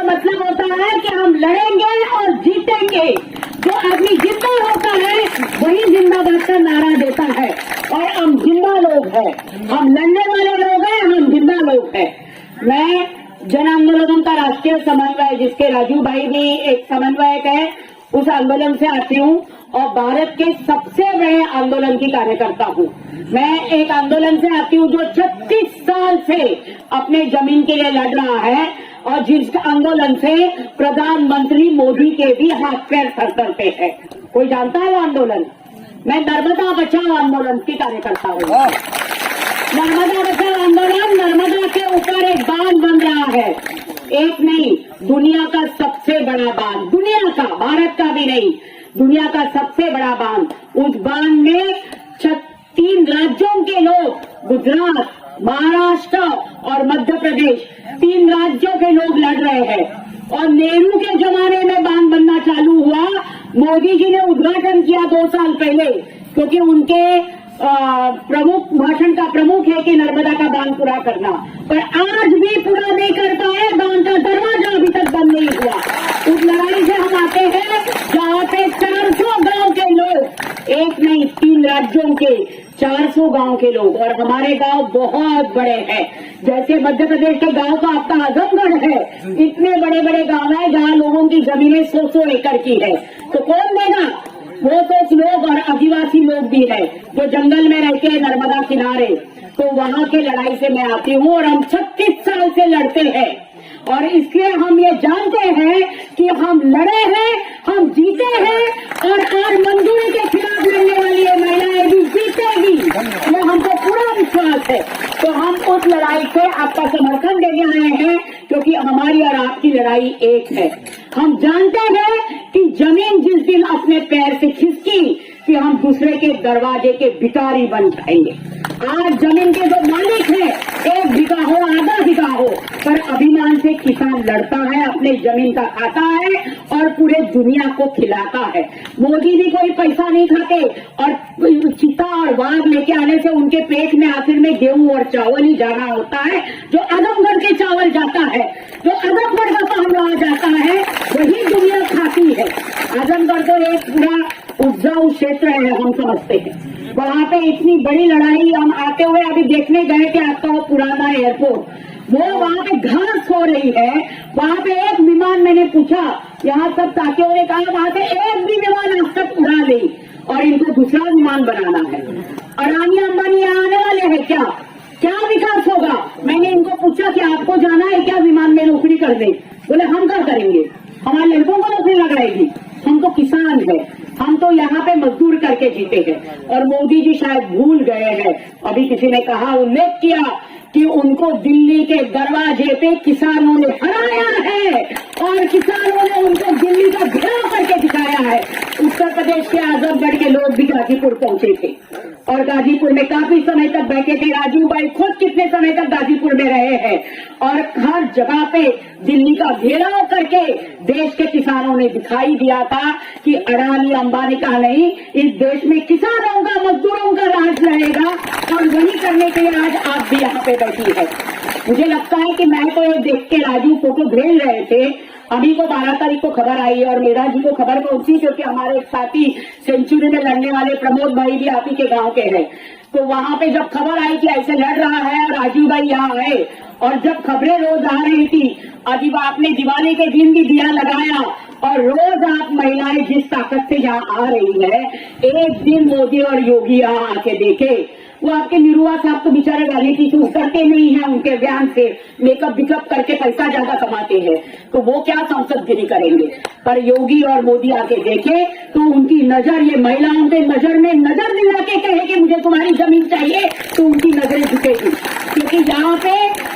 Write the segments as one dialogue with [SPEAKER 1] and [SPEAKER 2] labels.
[SPEAKER 1] मतलब होता है कि हम लड़ेंगे और जीतेंगे। जो आदमी जिंदा होता है वही जिंदाबाद का नारा देता है, और हम जिंदा लोग हैं, हम लड़ने वाले लोग हैं, हम जिंदा लोग हैं। मैं जन आंदोलनों का राष्ट्रीय समन्वय, जिसके राजू भाई भी एक समन्वयक है, उस आंदोलन से आती हूँ और भारत के सबसे बड़े आंदोलन की कार्यकर्ता हूँ। मैं एक आंदोलन से आती हूँ जो 36 साल से अपने जमीन के लिए लड़ रहा है, और जिस आंदोलन से प्रधानमंत्री मोदी के भी हाथ पैर थरथरते हैं। कोई जानता है वो आंदोलन? मैं नर्मदा बचाओ आंदोलन की कार्यकर्ता हूँ। नर्मदा बचाओ आंदोलन, नर्मदा के ऊपर एक बांध बन रहा है, एक नहीं, दुनिया का सबसे बड़ा बांध, दुनिया का, भारत का भी नहीं, दुनिया का सबसे बड़ा बांध। उस बांध में 3 राज्यों के लोग, गुजरात, महाराष्ट्र और मध्य प्रदेश, 3 राज्यों के लोग लड़ रहे हैं। और नेहरू के जमाने में बांध बनना चालू हुआ, मोदी जी ने उद्घाटन किया 2 साल पहले, क्योंकि उनके प्रमुख भाषण का प्रमुख है कि नर्मदा का बांध पूरा करना, पर आज भी पूरा नहीं कर पाए, बांध का दरवाजा अभी तक बंद नहीं हुआ। उस लड़ाई से हम आते हैं जहाँ पे 400 गांव के लोग, एक नहीं 3 राज्यों के 400 गांव के लोग, और हमारे गांव बहुत बड़े हैं। जैसे मध्य प्रदेश के गांव का आपका आजमगढ़ है, इतने बड़े बड़े गांव है जहाँ लोगों की जमीनें 100-100 एकड़ की है। तो कौन देगा? वो तो लोग और आदिवासी लोग भी है जो जंगल में रहते हैं नर्मदा किनारे। तो वहां के लड़ाई से मैं आती हूँ, और हम 36 साल से लड़ते हैं, और इसलिए हम ये जानते हैं कि हम लड़े हैं, हम जीते हैं, और आज मंजूरी के खिलाफ लड़ने वाली ये महिलाएं भी जीतेगी, ये हमको पूरा विश्वास है। तो हम उस लड़ाई से आपका समर्थन देने आए हैं, क्योंकि हमारी और आपकी लड़ाई एक है। हम जानते हैं कि जमीन जिस दिन अपने पैर से खिसकी कि हम दूसरे के दरवाजे के भिखारी बन जाएंगे। आज जमीन के जो मालिक हैं, 1 बीघा हो, आधा बीघा हो, पर अभिमान से किसान लड़ता है, अपने जमीन का खाता है और पूरे दुनिया को खिलाता है। मोदी जी कोई पैसा नहीं खाते, और चीता और वाघ लेके आने से उनके पेट में आखिर में गेहूं और चावल ही जाना होता है, जो आजमगढ़ के चावल जाता है, जो आजमगढ़ का पावला जाता है, वही दुनिया खाती है। आजमगढ़ तो एक पूरा उपजाऊ क्षेत्र है, हम समझते हैं। वहाँ पे इतनी बड़ी लड़ाई हम आते हुए अभी देखने गए कि आपका वो पुराना एयरपोर्ट, वो वहाँ पे घास हो रही है। वहाँ पे एक विमान, मैंने पूछा, यहाँ सब साथियों ने कहा वहाँ से एक भी विमान आज तक उड़ा नहीं, और इनको दूसरा विमान बनाना है। अडानी अंबानी यहाँ आने वाले हैं क्या? क्या विकास होगा? मैंने इनको पूछा कि आपको जाना है क्या विमान में नौकरी कर दे? बोले हम क्या करेंगे, हमारे लड़कों को नौकरी लगाएगी, हम तो किसान है, हम तो यहाँ पे मजदूर करके जीते हैं। और मोदी जी शायद भूल गए हैं, अभी किसी ने कहा, उल्लेख किया कि उनको दिल्ली के दरवाजे पे किसानों ने हराया है, और किसानों ने उनको दिल्ली का घेराव करके दिखाया है। उत्तर प्रदेश के आजमगढ़ के लोग भी गाजीपुर पहुंचे थे, और गाजीपुर में काफी समय तक बैठे थे। राजू भाई खुद कितने समय तक गाजीपुर में रहे हैं, और हर जगह पे दिल्ली का घेराव करके देश के किसानों ने दिखाई दिया था कि अडानी अंबानी का नहीं, इस देश में किसानों का, मजदूरों का राज रहेगा, और वही करने के लिए आज आप भी यहाँ पे बैठी है। मुझे लगता है कि मैं तो ये देख के, राजू फोटो भेज रहे थे, अभी को 12 तारीख को खबर आई, और मेरा जी को खबर पहुंची, क्योंकि हमारे एक साथी सेंचुरी में लड़ने वाले प्रमोद भाई भी आप ही के गांव के हैं। तो वहां पे जब खबर आई कि ऐसे लड़ रहा है, और राजू भाई यहाँ आए, और जब खबरें रोज आ रही थी, अभी आपने दिवाली के दिन भी दिया लगाया, और रोज आप महिलाएं जिस ताकत से यहाँ आ रही है, एक दिन मोदी और योगी यहाँ आके देखे, वो आपके निरुआ साहब तो बेचारे गाली की उतरते नहीं है, उनके बयान से मेकअप बिकअप करके पैसा ज्यादा कमाते हैं, तो वो क्या संसदगिरी करेंगे। पर योगी और मोदी आके देखे तो उनकी नजर, ये महिलाओं के नजर में नजर दिला के कहे कि मुझे तुम्हारी जमीन चाहिए, तो उनकी नजरें झुकेगी, क्योंकि यहाँ पे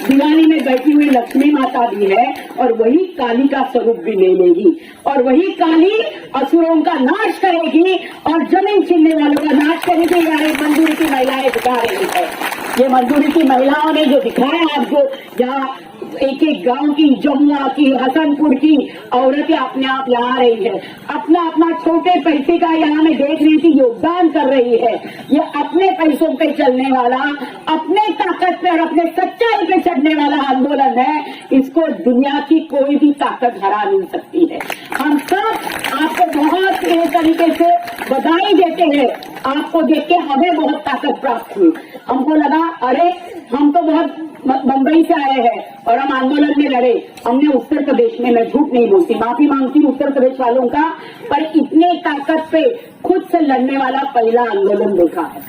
[SPEAKER 1] दिवाली में बैठी हुई लक्ष्मी माता भी है, और वही काली का स्वरूप भी ले लेगी, और वही काली असुरों का नाश करेगी, और जमीन छीनने वालों का नाश करेगी। यार मंजूरी की महिलाएं दिखा रही है। ये मजदूरी की महिलाओं ने जो दिखाया आपको, जहाँ एक एक गांव की, जमुआ की, हसनपुर की औरतें अपने आप यहाँ आ रही है, अपना अपना छोटे पैसे का यहाँ मैं देख रही थी योगदान कर रही है। ये अपने पैसों पे चलने वाला, अपने ताकत पे और अपने सच्चाई पे चढ़ने वाला आंदोलन है। इसको दुनिया की कोई भी ताकत हरा नहीं सकती है। हम सब आपको बहुत एक तरीके से बधाई देते हैं। आपको देख के हमें बहुत ताकत प्राप्त हुई। हमको लगा अरे हम तो बहुत मुंबई से आए हैं और हम आंदोलन में लड़े। हमने उत्तर प्रदेश में, मैं झूठ नहीं बोलती, माफी मांगती उत्तर प्रदेश वालों का, पर इतने ताकत पे खुद से लड़ने वाला पहला आंदोलन देखा है।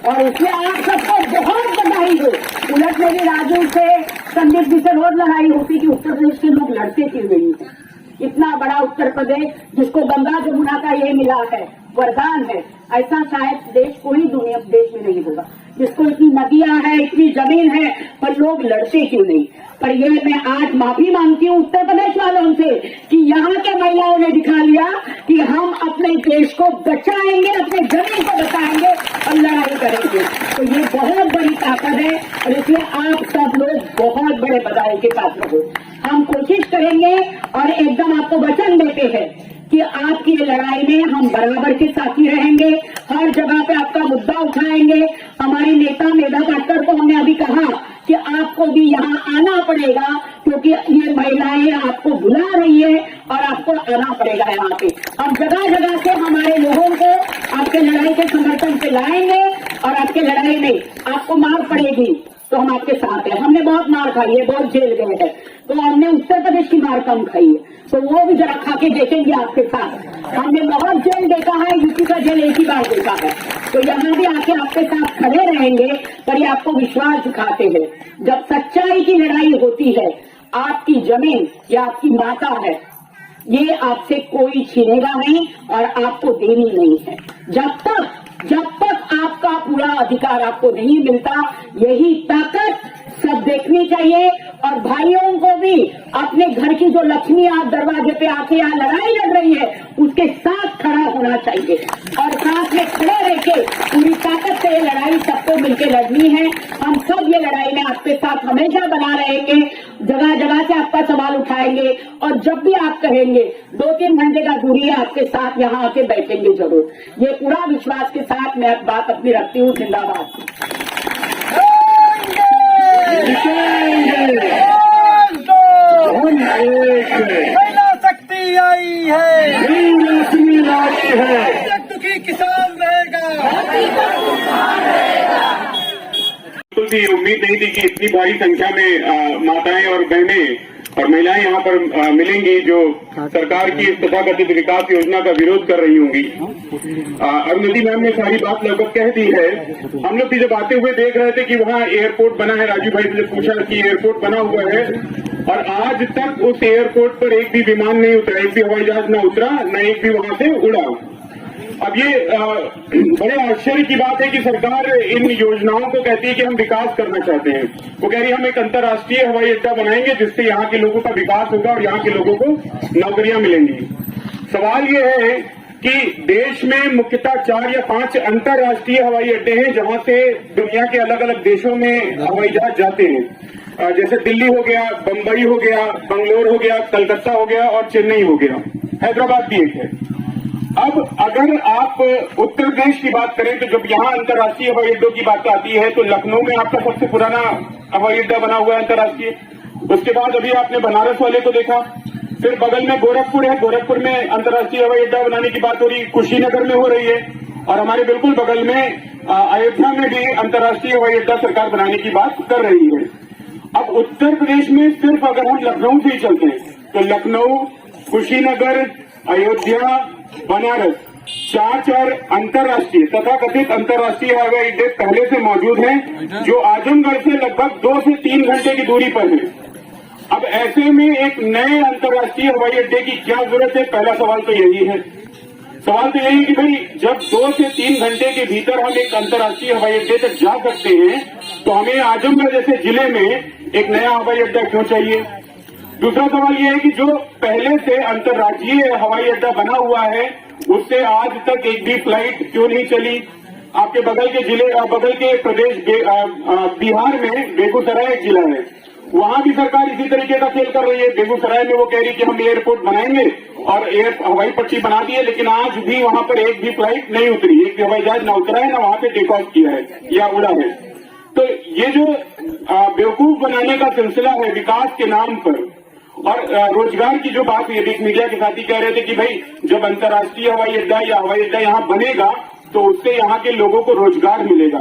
[SPEAKER 1] और इसमें आप सबको बहुत बधाई हो। उलट मेरी राजू से, संदीप जी से बहुत लड़ाई होती कि उत्तर प्रदेश के लोग लड़ते क्यों नहीं है। इतना बड़ा उत्तर प्रदेश जिसको गंगा जमुना का ये मिला है, वरदान है, ऐसा शायद देश कोई दुनिया देश में नहीं होगा जिसको इतनी नदियां हैं, इतनी जमीन है, पर लोग लड़ते क्यों नहीं। पर ये मैं आज माफी मांगती हूँ उत्तर प्रदेश वालों से कि यहाँ के महिलाओं ने दिखा लिया कि हम अपने देश को बचाएंगे, अपने जमीन को बचाएंगे और लड़ाई करेंगे। तो ये बहुत बड़ी ताकत है और इसलिए आप सब लोग बहुत बड़े बधाई के पात्र हो। हम कोशिश करेंगे और एकदम आपको वचन देते हैं कि आपकी ये लड़ाई में हम बराबर के साथी रहेंगे, हर जगह पे आपका मुद्दा उठाएंगे। हमारी नेता मेधा पाटकर को हमने अभी कहा कि आपको भी यहाँ आना पड़ेगा क्योंकि ये महिलाएं आपको बुला रही है और आपको आना पड़ेगा यहाँ पे। हम जगह जगह से हमारे लोगों को आपके लड़ाई के समर्थन से लाएंगे और आपके लड़ाई में आपको मार पड़ेगी तो हम आपके साथ हैं। हमने बहुत मार खाई है, बहुत जेल गए हैं, तो हमने उत्तर प्रदेश की मार कम खाई है, तो वो भी जरा खा के देखेंगे आपके साथ। हमने बहुत जेल देखा है, यूपी का जेल एक ही बार देखा है, तो यहाँ भी आके आपके साथ खड़े रहेंगे। पर ये आपको विश्वास दिखाते हैं, जब सच्चाई की लड़ाई होती है, आपकी जमीन या आपकी माता है, ये आपसे कोई छीनेगा नहीं और आपको देनी नहीं है। जब तक आपका पूरा अधिकार आपको नहीं मिलता, यही ताकत सब देखनी चाहिए। और भाइयों को भी अपने घर की जो लक्ष्मी आप दरवाजे पे आके यहाँ लड़ाई लड़ रही है, उसके साथ खड़ा होना चाहिए और साथ में खड़े रह के पूरी ताकत से ये लड़ाई सबको मिलकर लड़नी है। हम सब ये लड़ाई में आपके साथ हमेशा बना रहेंगे, जगह जगह से आपका सवाल उठाएंगे और जब भी आप कहेंगे 2-3 घंटे का दूरी है, आपके साथ यहाँ आके बैठेंगे जरूर। ये पूरा विश्वास के साथ मैं बात अपनी रखती हूँ। जिंदाबाद।
[SPEAKER 2] महिला शक्ति आई है, दुखी किसान रहेगा।
[SPEAKER 3] बिल्कुल भी उम्मीद नहीं थी कि इतनी भारी संख्या में माताएं और बहनें और महिलाएं यहाँ पर मिलेंगी जो सरकार की इस तथाकथित विकास योजना का विरोध कर रही होंगी। अरुंधति मैम ने सारी बात लगभग कह दी है। हम लोग जब आते हुए देख रहे थे कि वहाँ एयरपोर्ट बना है, राजू भाई से पूछा कि एयरपोर्ट बना हुआ है और आज तक उस एयरपोर्ट पर एक भी विमान नहीं उतरा, एक भी हवाई जहाज न उतरा, न एक भी वहां से उड़ा। अब ये बड़े आश्चर्य की बात है कि सरकार इन योजनाओं को कहती है कि हम विकास करना चाहते हैं। वो कह रही है हम एक अंतर्राष्ट्रीय हवाई अड्डा बनाएंगे जिससे यहाँ के लोगों का विकास होगा और यहाँ के लोगों को नौकरियां मिलेंगी। सवाल ये है कि देश में मुख्यतः 4 या 5 अंतर्राष्ट्रीय हवाई अड्डे हैं जहां से दुनिया के अलग अलग देशों में हवाई जहाज जाते हैं। जैसे दिल्ली हो गया, बम्बई हो गया, बंगलोर हो गया, कलकत्ता हो गया और चेन्नई हो गया, हैदराबाद भी एक है। अब अगर आप उत्तर प्रदेश की बात करें तो जब यहाँ अंतर्राष्ट्रीय हवाई अड्डों की बात आती है तो लखनऊ में आपका सबसे पुराना हवाई अड्डा बना हुआ है अंतर्राष्ट्रीय। उसके बाद अभी आपने बनारस वाले को देखा, फिर बगल में गोरखपुर है, गोरखपुर में अंतर्राष्ट्रीय हवाई अड्डा बनाने की बात हो रही, कुशीनगर में हो रही है और हमारे बिल्कुल बगल में अयोध्या में भी अंतर्राष्ट्रीय हवाई अड्डा सरकार बनाने की बात कर रही है। अब उत्तर प्रदेश में सिर्फ अगर हम लखनऊ से ही चलते हैं तो लखनऊ, कुशीनगर, अयोध्या, बनारस 4 अंतर्राष्ट्रीय तथाकथित अंतर्राष्ट्रीय हवाई अड्डे पहले से मौजूद हैं जो आजमगढ़ से लगभग 2 से 3 घंटे की दूरी पर है। अब ऐसे में एक नए अंतर्राष्ट्रीय हवाई अड्डे की क्या जरूरत है? पहला सवाल तो यही है। सवाल तो यही कि भाई जब 2 से 3 घंटे के भीतर हम एक अंतर्राष्ट्रीय हवाई अड्डे तक जा सकते हैं तो हमें आजमगढ़ जैसे जिले में एक नया हवाई अड्डा क्यों चाहिए? दूसरा सवाल यह है कि जो पहले से अंतर्राज्यीय हवाई अड्डा बना हुआ है उससे आज तक एक भी फ्लाइट क्यों नहीं चली? आपके बगल के जिले, बगल के प्रदेश बिहार में बेगूसराय एक जिला है, वहां भी सरकार इसी तरीके का खेल कर रही है। बेगूसराय में वो कह रही कि हम एयरपोर्ट बनाएंगे और हवाई पट्टी बना दी है, लेकिन आज भी वहां पर एक भी फ्लाइट नहीं उतरी, एक भी हवाई जहाज न उतरा है, न वहां पे टेक ऑफ किया है या उड़ा है। तो ये जो बेवकूफ बनाने का सिलसिला है विकास के नाम पर, और रोजगार की जो बात हुई, एक मीडिया के साथी कह रहे थे कि भाई जब अंतर्राष्ट्रीय हवाई अड्डा या हवाई अड्डा यहाँ बनेगा तो उससे यहाँ के लोगों को रोजगार मिलेगा।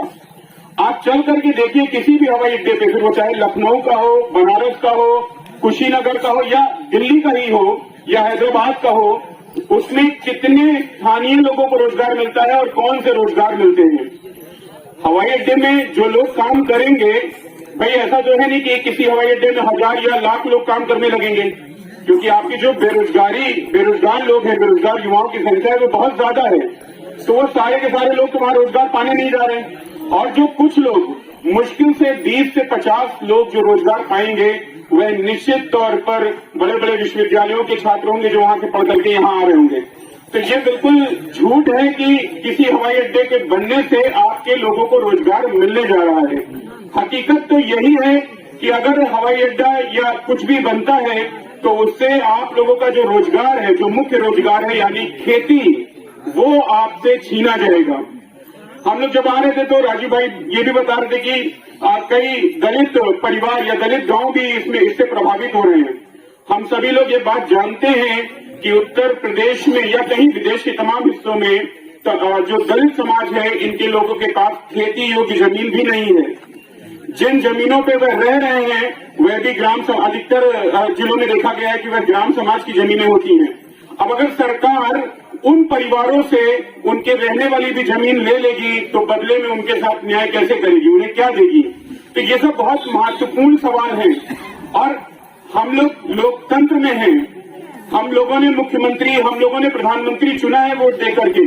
[SPEAKER 3] आप चल करके देखिए किसी भी हवाई अड्डे पे, फिर वो चाहे लखनऊ का हो, बनारस का हो, कुशीनगर का हो या दिल्ली का ही हो या हैदराबाद का हो, उसमें कितने स्थानीय लोगों को रोजगार मिलता है और कौन से रोजगार मिलते हैं। हवाई अड्डे में जो लोग काम करेंगे, भाई ऐसा तो है नहीं कि किसी हवाई अड्डे में 1000 या लाख लोग काम करने लगेंगे, क्योंकि आपकी जो बेरोजगार लोग हैं, बेरोजगार युवाओं की संख्या है वो बहुत ज्यादा है। तो वो सारे के सारे लोग तुम्हारा रोजगार पाने नहीं जा रहे हैं। और जो कुछ लोग, मुश्किल से 20 से 50 लोग जो रोजगार पाएंगे, वह निश्चित तौर पर बड़े बड़े विश्वविद्यालयों के छात्र होंगे जो वहां से पढ़ करके यहाँ आ रहे होंगे। तो ये बिल्कुल झूठ है कि किसी हवाई अड्डे के बनने से आपके लोगों को रोजगार मिलने जा रहा है। हकीकत तो यही है कि अगर हवाई अड्डा या कुछ भी बनता है तो उससे आप लोगों का जो रोजगार है, जो मुख्य रोजगार है यानी खेती, वो आपसे छीना जाएगा। हम लोग जब आ रहे थे तो राजीव भाई ये भी बता रहे थे कि कई दलित परिवार या दलित गांव भी इससे प्रभावित हो रहे हैं। हम सभी लोग ये बात जानते हैं कि उत्तर प्रदेश में या कहीं विदेश के तमाम हिस्सों में जो दलित समाज है, इनके लोगों के पास खेती योग्य जमीन भी नहीं है। जिन जमीनों पे वह रह रहे हैं वह भी अधिकतर जिलों में देखा गया है कि वह ग्राम समाज की जमीनें होती हैं। अब अगर सरकार उन परिवारों से उनके रहने वाली भी जमीन ले लेगी तो बदले में उनके साथ न्याय कैसे करेगी, उन्हें क्या देगी? तो ये सब बहुत महत्वपूर्ण सवाल है। और हम लोग लोकतंत्र में हैं, हम लोगों ने मुख्यमंत्री, हम लोगों ने प्रधानमंत्री चुना है वोट दे करके।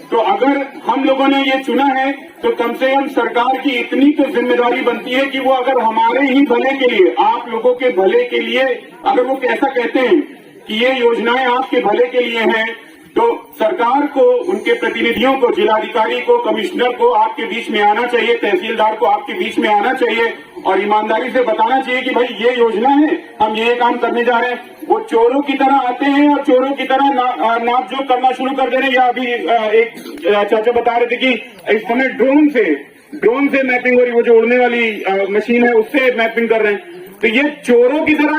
[SPEAKER 3] तो अगर हम लोगों ने ये चुना है तो कम से कम सरकार की इतनी तो जिम्मेदारी बनती है कि वो अगर हमारे ही भले के लिए, आप लोगों के भले के लिए, अगर वो कैसा कहते हैं कि ये योजनाएं आपके भले के लिए हैं, तो सरकार को, उनके प्रतिनिधियों को, जिलाधिकारी को, कमिश्नर को आपके बीच में आना चाहिए, तहसीलदार को आपके बीच में आना चाहिए और ईमानदारी से बताना चाहिए कि भाई ये योजना है, हम ये काम करने जा रहे हैं। वो चोरों की तरह आते हैं और चोरों की तरह नापजोक करना शुरू कर दे रहे हैं। या अभी एक चाचा बता रहे थे कि इस समय ड्रोन से मैपिंग हो रही है, वो जो उड़ने वाली मशीन है उससे मैपिंग कर रहे हैं। तो ये चोरों की तरह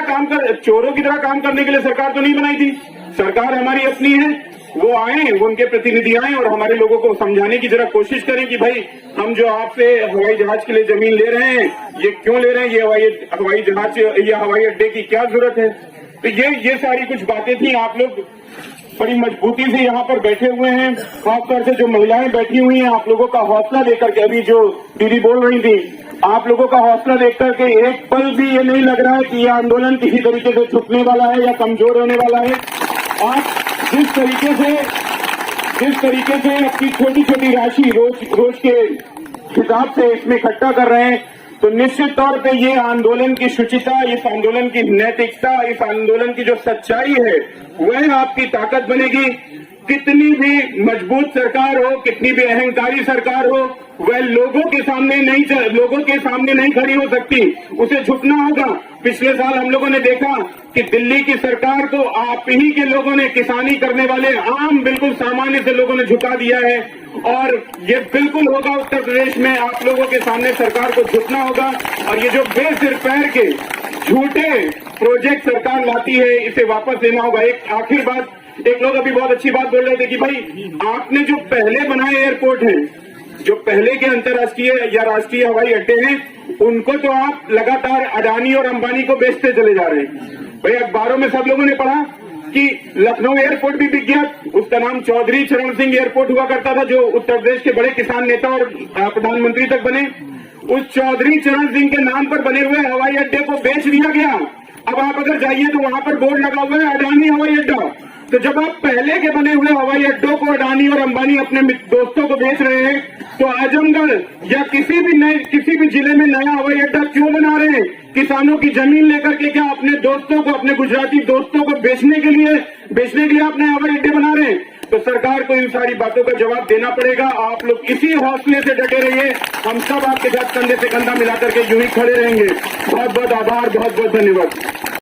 [SPEAKER 3] काम करने के लिए सरकार तो नहीं बनाई थी। सरकार हमारी अपनी है, वो आए, वो उनके प्रतिनिधि आए और हमारे लोगों को समझाने की जरा कोशिश करें कि भाई हम जो आपसे हवाई जहाज के लिए जमीन ले रहे हैं, ये क्यों ले रहे हैं, ये हवाई जहाज या हवाई अड्डे की क्या जरूरत है। तो ये सारी कुछ बातें थी। आप लोग बड़ी मजबूती से यहाँ पर बैठे हुए हैं, खासतौर से जो महिलाएं बैठी हुई हैं, आप लोगों का हौसला देकर के, अभी जो दीदी बोल रही थी, आप लोगों का हौसला देख करके एक पल भी ये नहीं लग रहा है कि यह आंदोलन किसी तरीके से छुटने वाला है या कमजोर होने वाला है। आप जिस तरीके से अपनी छोटी छोटी राशि रोज के हिसाब से इसमें इकट्ठा कर रहे हैं, तो निश्चित तौर पे ये आंदोलन की शुचिता, इस आंदोलन की नैतिकता, इस आंदोलन की जो सच्चाई है वह आपकी ताकत बनेगी। कितनी भी मजबूत सरकार हो, कितनी भी अहंकारी सरकार हो, वह लोगों के सामने नहीं खड़ी हो सकती, उसे झुकना होगा। पिछले साल हम लोगों ने देखा कि दिल्ली की सरकार को आप ही के लोगों ने, किसानी करने वाले आम बिल्कुल सामान्य से लोगों ने झुका दिया है। और ये बिल्कुल होगा उत्तर प्रदेश में, आप लोगों के सामने सरकार को झुकना होगा। और ये जो बेसिर पैर के झूठे प्रोजेक्ट सरकार लाती है, इसे वापस लेना होगा। एक आखिर बात, एक लोग अभी बहुत अच्छी बात बोल रहे थे कि भाई आपने जो पहले बनाए एयरपोर्ट हैं, जो पहले के अंतर्राष्ट्रीय या राष्ट्रीय हवाई अड्डे हैं, उनको तो आप लगातार अडानी और अंबानी को बेचते चले जा रहे हैं। भाई अखबारों में सब लोगों ने पढ़ा कि लखनऊ एयरपोर्ट भी बिक गया, उसका नाम चौधरी चरण सिंह एयरपोर्ट हुआ करता था, जो उत्तर प्रदेश के बड़े किसान नेता और प्रधानमंत्री तक बने। उस चौधरी चरण सिंह के नाम पर बने हुए हवाई अड्डे को बेच दिया गया। अब आप अगर जाइए तो वहां पर बोर्ड लगा हुआ है अडानी हवाई अड्डा। तो जब आप पहले के बने हुए हवाई अड्डों को अडानी और अंबानी अपने दोस्तों को बेच रहे हैं, तो आजमगढ़ या किसी भी जिले में नया हवाई अड्डा क्यों बना रहे हैं? किसानों की जमीन लेकर के क्या अपने दोस्तों को, अपने गुजराती दोस्तों को बेचने के लिए अपने हवाई अड्डे बना रहे हैं? तो सरकार को इन सारी बातों का जवाब देना पड़ेगा। आप लोग इसी हौसले से डटे रहिए, हम सब आपके साथ कंधे से कंधा मिलाकर के यूं ही खड़े रहेंगे। बहुत बहुत आभार, बहुत बहुत धन्यवाद।